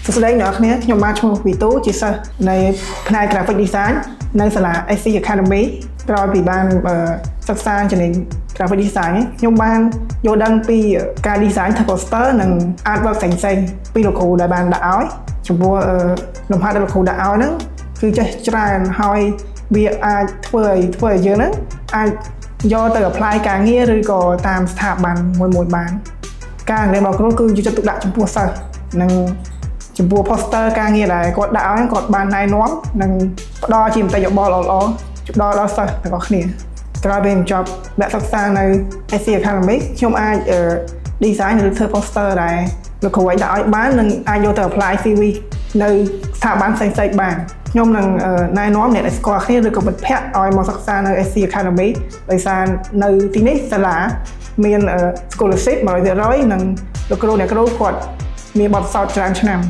សួស្តីអ្នកនរខ្ញុំបានឈ្មោះវីទូជាសិស្សនៃផ្នែក Graphic Design នៅសាលា SC Academy ក្រោយពីបានសិក្សាជំនាញ Graphic Design ខ្ញុំបានយល់ដឹងពីការ design ធ្វើ poster និង artwork ផ្សេងៗពីលោកគ្រូដែលបានដាក់ឲ្យចំពោះលំហាត់ដែលលោកគ្រូដាក់ឲ្យហ្នឹងគឺចេះច្រើនហើយវាអាចធ្វើឲ្យយើងហ្នឹងអាចយកទៅ apply ការងារឬក៏តាមស្ថាប័នមួយបានការងាររបស់គ្រូគឺយកចិត្តទុកដាក់ចំពោះសិស្សនិងចំពោះ poster ការងារដែលគាត់ដាក់ឲ្យគាត់បានណែនាំនិងផ្ដល់ជាមតិយោបល់ល្អៗជូនដល់សិស្សទាំងអស់គ្នាក្រោយពេលបញ្ចប់វគ្គសិក្សានៅ SC Academy ខ្ញុំអាច design ឬធ្វើ poster ដែលលោកគ្រូឲ្យដាក់ឲ្យបាននិងអាចយកទៅ apply CV នៅស្ថាប័នផ្សេងៗបានខ្ញុំនឹងណែនាំអ្នកដែលស្គាល់គ្នាឬក៏មិត្តភ័ក្តិឲ្យមកសិក្សានៅ SC Academy ដោយសារនៅទីនេះសាលាមាន scholarship 100% និងលោកគ្រូអ្នកគ្រូគាត់មានបទពិសោធន៍ច្រើនឆ្នាំ